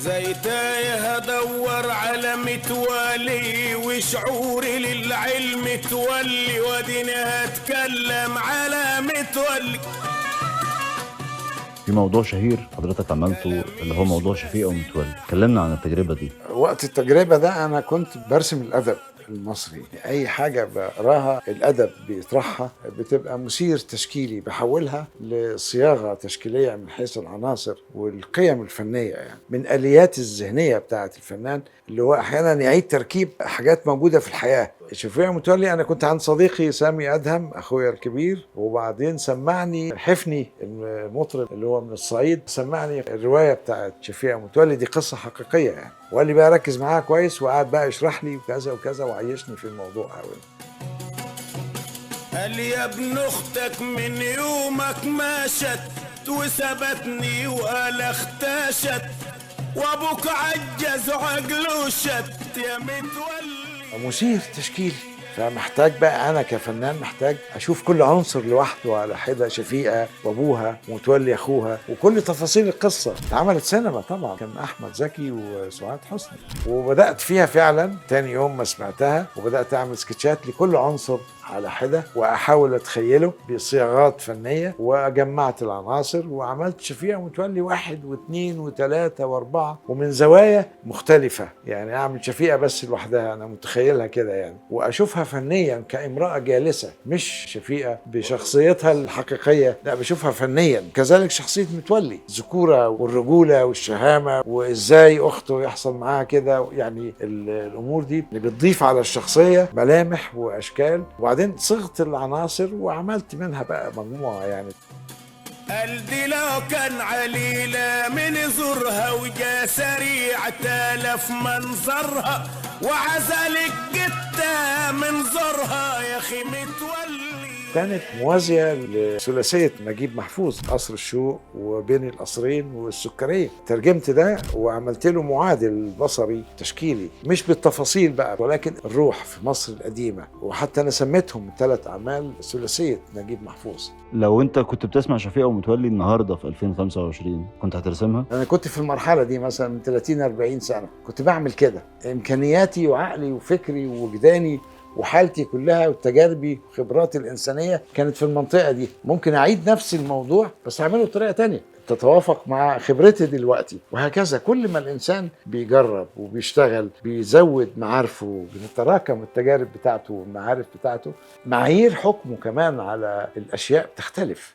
زي تايه ادور على متولي وشعوري للعلم تولي وديني هتكلم على متولي. في موضوع شهير حضرتك عملته اللي هو موضوع شفيقة ومتولي، اتكلمنا عن التجربة دي. وقت التجربة ده أنا كنت برسم الأدب المصري، أي حاجة بقراها الأدب بيطرحها بتبقى مثير تشكيلي، بحولها لصياغة تشكيلية من حيث العناصر والقيم الفنية، يعني من آليات الذهنية بتاعة الفنان اللي هو أحيانا يعيد تركيب حاجات موجودة في الحياة. شفيقة متولي أنا كنت عند صديقي سامي أدهم أخويا الكبير، وبعدين سمعني حفني المطرب اللي هو من الصعيد، سمعني الرواية بتاعة شفيقة متولي، دي قصة حقيقية يعني، وقال لي بقى ركز معاها كويس، وقعد بقى يشرح لي وكذا وكذا وعيشني في الموضوع قوي. قال يا ابن اختك من يومك ما شت وثبتني وقال اختشت وابوك عجز عقله شت يا متولي. مثير تشكيلي، فمحتاج بقى انا كفنان محتاج اشوف كل عنصر لوحده على حده، شفيقة وابوها ومتولي اخوها وكل تفاصيل القصه. اتعملت سينما طبعا، كان احمد زكي وسعاد حسني، وبدات فيها فعلا تاني يوم ما سمعتها، وبدات اعمل سكتشات لكل عنصر على حده واحاول اتخيله بصياغات فنيه، وجمعت العناصر وعملت شفيقة متولي 1 و2 و3 و4 ومن زوايا مختلفه، يعني اعمل شفيقة بس لوحدها انا متخيلها كده يعني، واشوفها فنيا كامراه جالسه، مش شفيقة بشخصيتها الحقيقيه، لا بشوفها فنيا. كذلك شخصيه متولي، الذكوره والرجوله والشهامه، وازاي اخته يحصل معاها كده، يعني الامور دي اللي بتضيف على الشخصيه ملامح واشكال. وبعدين صغت العناصر وعملت منها بقى مجموعه يعني. قلبي لو كان عليلة من زورها وجا سريع تالف منظرها وعزلك جتا من زورها يا اخي متولي. كانت موازية لثلاثية نجيب محفوظ، قصر الشوق وبين القصرين والسكرية. ترجمت ده وعملت له معادل بصري تشكيلي، مش بالتفاصيل بقى ولكن الروح في مصر القديمة، وحتى أنا سميتهم 3 أعمال ثلاثية نجيب محفوظ. لو انت كنت بتسمع شفيقة ومتولي النهارده في 2025 كنت هترسمها؟ أنا كنت في المرحلة دي مثلا من 30-40 سنة كنت بعمل كده. إمكانياتي وعقلي وفكري ووجداني وحالتي كلها وتجاربي وخبراتي الإنسانية كانت في المنطقة دي. ممكن أعيد نفس الموضوع بس أعمله بطريقة تانية تتوافق مع خبرتي دلوقتي، وهكذا. كل ما الإنسان بيجرب وبيشتغل بيزود معارفه، بتتراكم التجارب بتاعته والمعارف بتاعته، معايير حكمه كمان على الأشياء بتختلف.